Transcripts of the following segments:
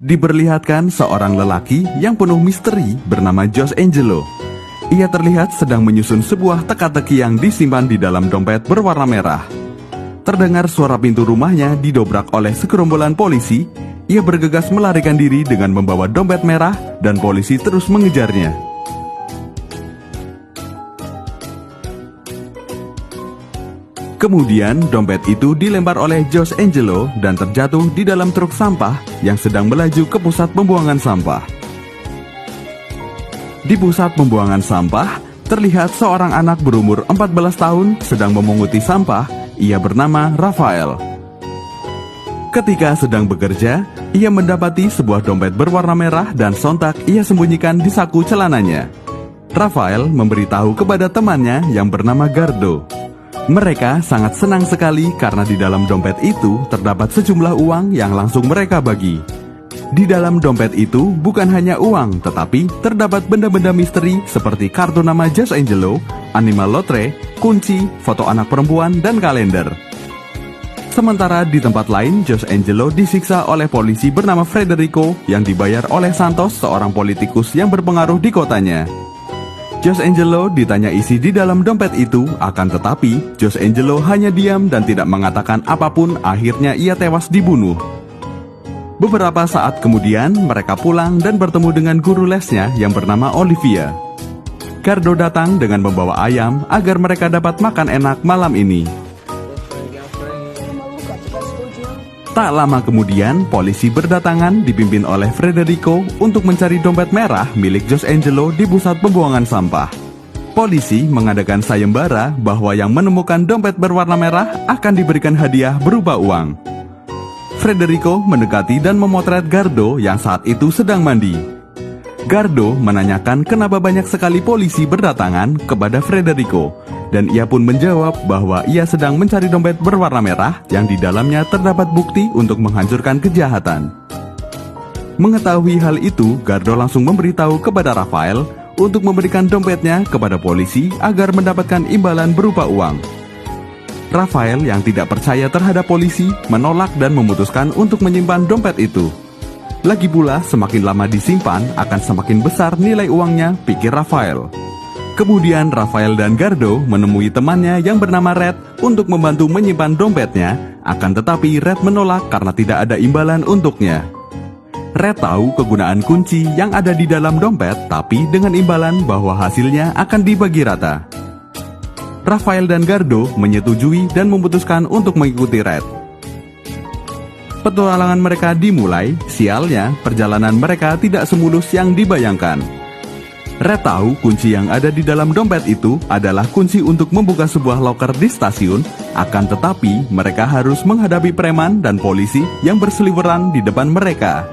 Diperlihatkan seorang lelaki yang penuh misteri bernama Josh Angelo. Ia terlihat sedang menyusun sebuah teka-teki yang disimpan di dalam dompet berwarna merah. Terdengar suara pintu rumahnya didobrak oleh segerombolan polisi. Ia bergegas melarikan diri dengan membawa dompet merah dan polisi terus mengejarnya. Kemudian dompet itu dilempar oleh Josh Angelo dan terjatuh di dalam truk sampah yang sedang melaju ke pusat pembuangan sampah. Di pusat pembuangan sampah, terlihat seorang anak berumur 14 tahun sedang memunguti sampah. Ia bernama Rafael. Ketika sedang bekerja, ia mendapati sebuah dompet berwarna merah dan sontak ia sembunyikan di saku celananya. Rafael memberitahu kepada temannya yang bernama Gardo. Mereka sangat senang sekali karena di dalam dompet itu terdapat sejumlah uang yang langsung mereka bagi. Di dalam dompet itu bukan hanya uang, tetapi terdapat benda-benda misteri seperti kartu nama Josh Angelo, animal lotre, kunci, foto anak perempuan, dan kalender. Sementara di tempat lain, Josh Angelo disiksa oleh polisi bernama Federico yang dibayar oleh Santos, seorang politikus yang berpengaruh di kotanya. Josh Angelo ditanya isi di dalam dompet itu, akan tetapi Josh Angelo hanya diam dan tidak mengatakan apapun. Akhirnya ia tewas dibunuh. Beberapa saat kemudian mereka pulang dan bertemu dengan guru lesnya yang bernama Olivia. Gardo datang dengan membawa ayam agar mereka dapat makan enak malam ini. Tak lama kemudian, polisi berdatangan dipimpin oleh Federico untuk mencari dompet merah milik Josh Angelo di pusat pembuangan sampah. Polisi mengadakan sayembara bahwa yang menemukan dompet berwarna merah akan diberikan hadiah berupa uang. Federico mendekati dan memotret Gardo yang saat itu sedang mandi. Gardo menanyakan kenapa banyak sekali polisi berdatangan kepada Federico. Dan ia pun menjawab bahwa ia sedang mencari dompet berwarna merah yang di dalamnya terdapat bukti untuk menghancurkan kejahatan. Mengetahui hal itu, Gardo langsung memberitahu kepada Rafael untuk memberikan dompetnya kepada polisi agar mendapatkan imbalan berupa uang. Rafael yang tidak percaya terhadap polisi menolak dan memutuskan untuk menyimpan dompet itu. Lagi pula, semakin lama disimpan akan semakin besar nilai uangnya, pikir Rafael. Kemudian Rafael dan Gardo menemui temannya yang bernama Red untuk membantu menyimpan dompetnya, akan tetapi Red menolak karena tidak ada imbalan untuknya. Red tahu kegunaan kunci yang ada di dalam dompet, tapi dengan imbalan bahwa hasilnya akan dibagi rata. Rafael dan Gardo menyetujui dan memutuskan untuk mengikuti Red. Petualangan mereka dimulai, sialnya perjalanan mereka tidak semulus yang dibayangkan. Red tahu kunci yang ada di dalam dompet itu adalah kunci untuk membuka sebuah loker di stasiun, akan tetapi mereka harus menghadapi preman dan polisi yang berseliweran di depan mereka.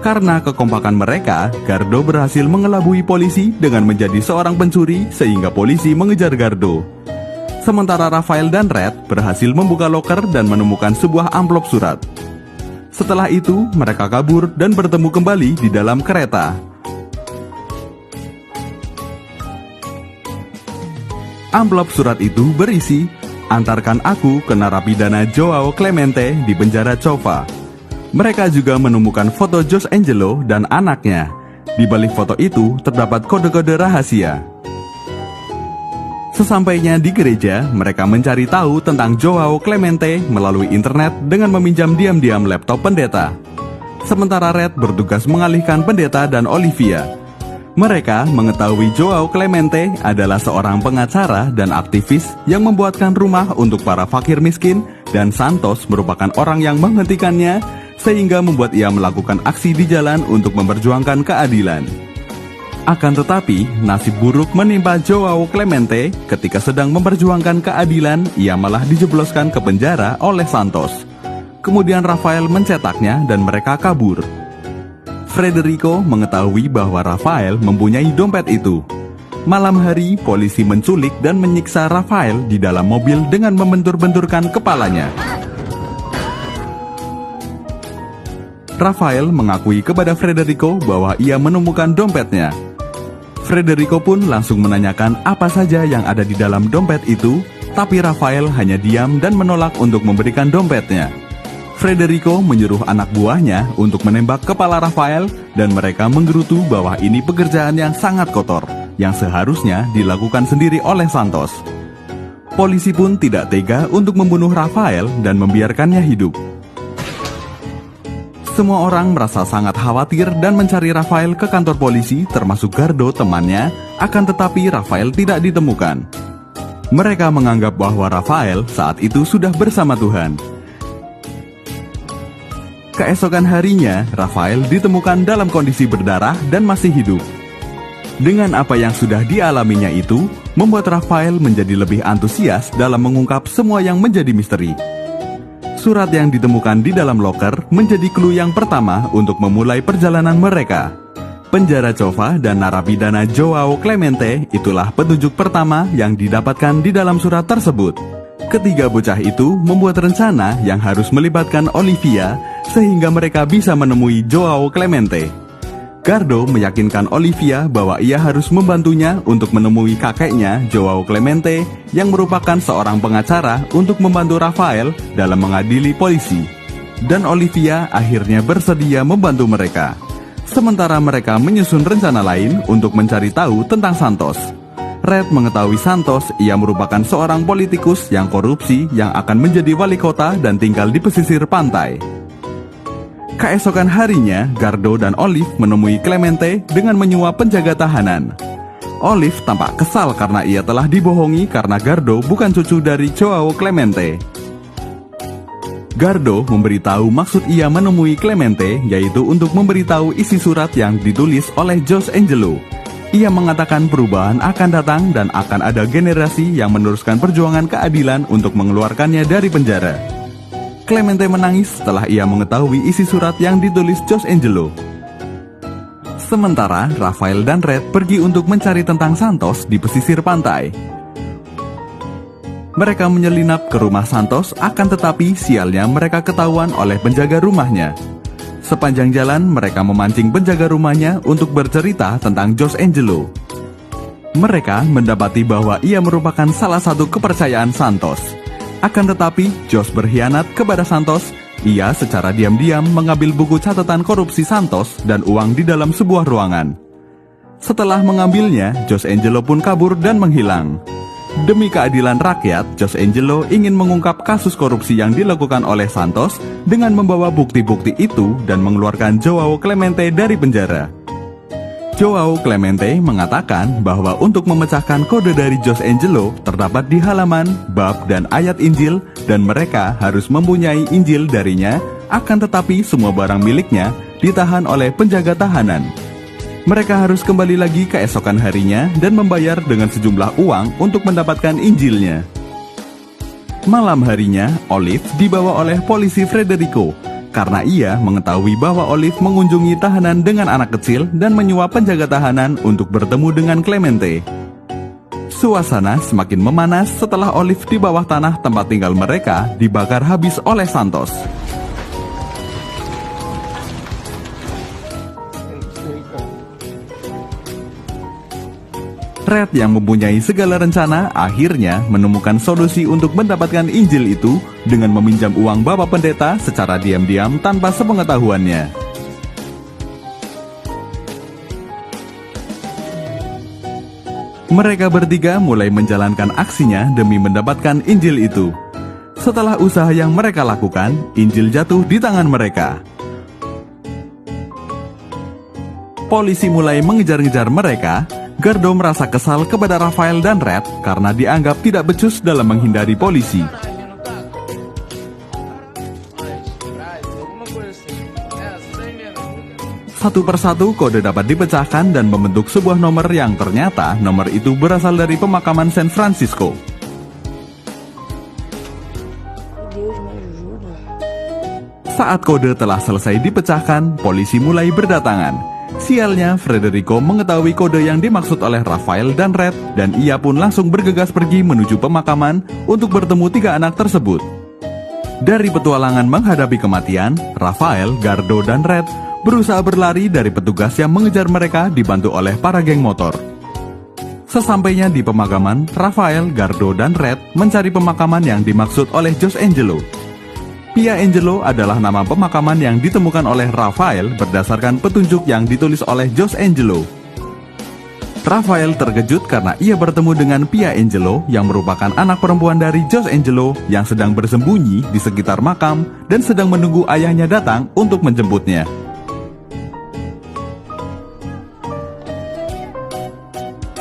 Karena kekompakan mereka, Gardo berhasil mengelabui polisi dengan menjadi seorang pencuri sehingga polisi mengejar Gardo. Sementara Rafael dan Red berhasil membuka loker dan menemukan sebuah amplop surat. Setelah itu, mereka kabur dan bertemu kembali di dalam kereta. Amplop surat itu berisi, "Antarkan aku ke narapidana Joao Clemente di penjara Cova." Mereka juga menemukan foto Josh Angelo dan anaknya. Di balik foto itu terdapat kode-kode rahasia. Sesampainya di gereja, mereka mencari tahu tentang Joao Clemente melalui internet dengan meminjam diam-diam laptop pendeta. Sementara Red bertugas mengalihkan pendeta dan Olivia. Mereka mengetahui Joao Clemente adalah seorang pengacara dan aktivis yang membuatkan rumah untuk para fakir miskin, dan Santos merupakan orang yang menghentikannya sehingga membuat ia melakukan aksi di jalan untuk memperjuangkan keadilan. Akan tetapi, nasib buruk menimpa Joao Clemente. Ketika sedang memperjuangkan keadilan, ia malah dijebloskan ke penjara oleh Santos. Kemudian Rafael mencetaknya dan mereka kabur. Federico mengetahui bahwa Rafael mempunyai dompet itu. Malam hari, polisi menculik dan menyiksa Rafael di dalam mobil dengan membentur-benturkan kepalanya. Rafael mengakui kepada Federico bahwa ia menemukan dompetnya. Federico pun langsung menanyakan apa saja yang ada di dalam dompet itu, tapi Rafael hanya diam dan menolak untuk memberikan dompetnya. Frederico menyuruh anak buahnya untuk menembak kepala Rafael dan mereka menggerutu bahwa ini pekerjaan yang sangat kotor yang seharusnya dilakukan sendiri oleh Santos. Polisi pun tidak tega untuk membunuh Rafael dan membiarkannya hidup. Semua orang merasa sangat khawatir dan mencari Rafael ke kantor polisi termasuk Gardo temannya, akan tetapi Rafael tidak ditemukan. Mereka menganggap bahwa Rafael saat itu sudah bersama Tuhan. Keesokan harinya, Rafael ditemukan dalam kondisi berdarah dan masih hidup. Dengan apa yang sudah dialaminya itu, membuat Rafael menjadi lebih antusias dalam mengungkap semua yang menjadi misteri. Surat yang ditemukan di dalam loker menjadi clue yang pertama untuk memulai perjalanan mereka. Penjara Cova dan narapidana Joao Clemente itulah petunjuk pertama yang didapatkan di dalam surat tersebut. Ketiga bocah itu membuat rencana yang harus melibatkan Olivia sehingga mereka bisa menemui Joao Clemente. Gardo meyakinkan Olivia bahwa ia harus membantunya untuk menemui kakeknya, Joao Clemente, yang merupakan seorang pengacara untuk membantu Rafael dalam mengadili polisi. Dan Olivia akhirnya bersedia membantu mereka. Sementara mereka menyusun rencana lain untuk mencari tahu tentang Santos. Red mengetahui Santos, ia merupakan seorang politikus yang korupsi yang akan menjadi wali kota dan tinggal di pesisir pantai. Keesokan harinya, Gardo dan Olive menemui Clemente dengan menyuap penjaga tahanan. Olive tampak kesal karena ia telah dibohongi karena Gardo bukan cucu dari Joao Clemente. Gardo memberitahu maksud ia menemui Clemente yaitu untuk memberitahu isi surat yang ditulis oleh Jose Angelo. Ia mengatakan perubahan akan datang dan akan ada generasi yang meneruskan perjuangan keadilan untuk mengeluarkannya dari penjara. Clemente menangis setelah ia mengetahui isi surat yang ditulis Jose Angelo. Sementara Rafael dan Red pergi untuk mencari tentang Santos di pesisir pantai. Mereka menyelinap ke rumah Santos, akan tetapi sialnya mereka ketahuan oleh penjaga rumahnya. Sepanjang jalan mereka memancing penjaga rumahnya untuk bercerita tentang Jose Angelo. Mereka mendapati bahwa ia merupakan salah satu kepercayaan Santos. Akan tetapi, Jose berkhianat kepada Santos. Ia secara diam-diam mengambil buku catatan korupsi Santos dan uang di dalam sebuah ruangan. Setelah mengambilnya, Jose Angelo pun kabur dan menghilang. Demi keadilan rakyat, Jose Angelo ingin mengungkap kasus korupsi yang dilakukan oleh Santos dengan membawa bukti-bukti itu dan mengeluarkan Joao Clemente dari penjara. Joao Clemente mengatakan bahwa untuk memecahkan kode dari Jose Angelo terdapat di halaman, bab, dan ayat Injil dan mereka harus mempunyai Injil darinya, akan tetapi semua barang miliknya ditahan oleh penjaga tahanan. Mereka harus kembali lagi keesokan harinya dan membayar dengan sejumlah uang untuk mendapatkan Injilnya. Malam harinya, Olive dibawa oleh polisi Frederico karena ia mengetahui bahwa Olive mengunjungi tahanan dengan anak kecil dan menyuap penjaga tahanan untuk bertemu dengan Clemente. Suasana semakin memanas setelah Olive di bawah tanah tempat tinggal mereka dibakar habis oleh Santos. Red yang mempunyai segala rencana akhirnya menemukan solusi untuk mendapatkan Injil itu dengan meminjam uang Bapak Pendeta secara diam-diam tanpa sepengetahuannya. Mereka bertiga mulai menjalankan aksinya demi mendapatkan Injil itu. Setelah usaha yang mereka lakukan, Injil jatuh di tangan mereka. Polisi mulai mengejar-ngejar mereka. Gardo merasa kesal kepada Rafael dan Red karena dianggap tidak becus dalam menghindari polisi. Satu persatu kode dapat dipecahkan dan membentuk sebuah nomor yang ternyata nomor itu berasal dari pemakaman San Francisco. Saat kode telah selesai dipecahkan, polisi mulai berdatangan. Sialnya, Frederico mengetahui kode yang dimaksud oleh Rafael dan Red dan ia pun langsung bergegas pergi menuju pemakaman untuk bertemu tiga anak tersebut. Dari petualangan menghadapi kematian, Rafael, Gardo, dan Red berusaha berlari dari petugas yang mengejar mereka dibantu oleh para geng motor. Sesampainya di pemakaman, Rafael, Gardo, dan Red mencari pemakaman yang dimaksud oleh Jose Angelo. Pia Angelo adalah nama pemakaman yang ditemukan oleh Raphael berdasarkan petunjuk yang ditulis oleh Jose Angelo. Raphael terkejut karena ia bertemu dengan Pia Angelo yang merupakan anak perempuan dari Jose Angelo yang sedang bersembunyi di sekitar makam dan sedang menunggu ayahnya datang untuk menjemputnya.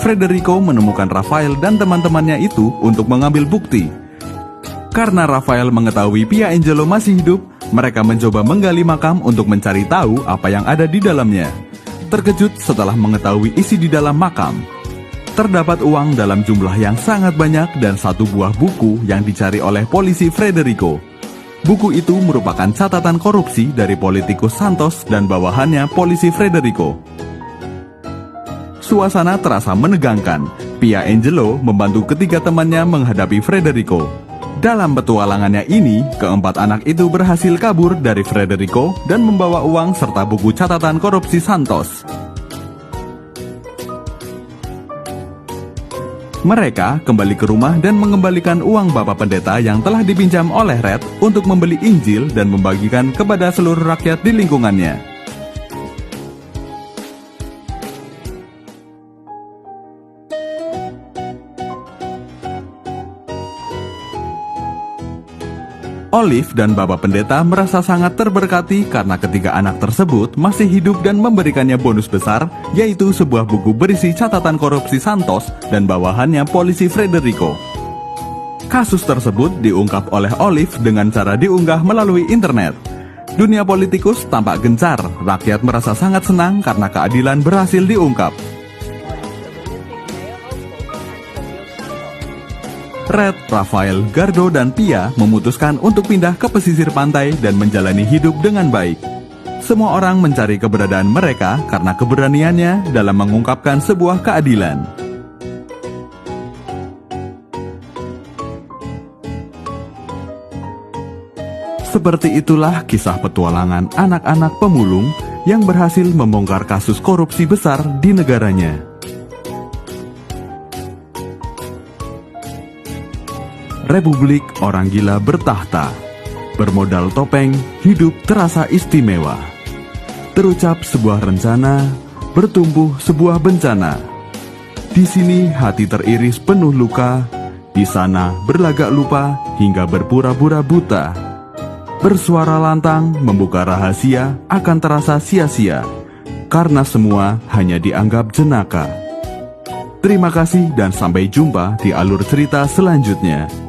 Federico menemukan Raphael dan teman-temannya itu untuk mengambil bukti. Karena Raphael mengetahui Pia Angelo masih hidup, mereka mencoba menggali makam untuk mencari tahu apa yang ada di dalamnya. Terkejut setelah mengetahui isi di dalam makam. Terdapat uang dalam jumlah yang sangat banyak dan satu buah buku yang dicari oleh polisi Federico. Buku itu merupakan catatan korupsi dari politikus Santos dan bawahannya polisi Federico. Suasana terasa menegangkan. Pia Angelo membantu ketiga temannya menghadapi Federico. Dalam petualangannya ini, keempat anak itu berhasil kabur dari Federico dan membawa uang serta buku catatan korupsi Santos. Mereka kembali ke rumah dan mengembalikan uang Bapak Pendeta yang telah dipinjam oleh Red untuk membeli Injil dan membagikan kepada seluruh rakyat di lingkungannya. Olive dan Bapak Pendeta merasa sangat terberkati karena ketiga anak tersebut masih hidup dan memberikannya bonus besar, yaitu sebuah buku berisi catatan korupsi Santos dan bawahannya polisi Federico. Kasus tersebut diungkap oleh Olive dengan cara diunggah melalui internet. Dunia politikus tampak gencar, rakyat merasa sangat senang karena keadilan berhasil diungkap. Red, Raphael, Gardo, dan Pia memutuskan untuk pindah ke pesisir pantai dan menjalani hidup dengan baik. Semua orang mencari keberadaan mereka karena keberaniannya dalam mengungkapkan sebuah keadilan. Seperti itulah kisah petualangan anak-anak pemulung yang berhasil membongkar kasus korupsi besar di negaranya. Republik Orang Gila bertahta. Bermodal topeng, hidup terasa istimewa. Terucap sebuah rencana, bertumbuh sebuah bencana. Di sini hati teriris penuh luka, di sana berlagak lupa hingga berpura-pura buta. Bersuara lantang, membuka rahasia akan terasa sia-sia, karena semua hanya dianggap jenaka. Terima kasih dan sampai jumpa di alur cerita selanjutnya.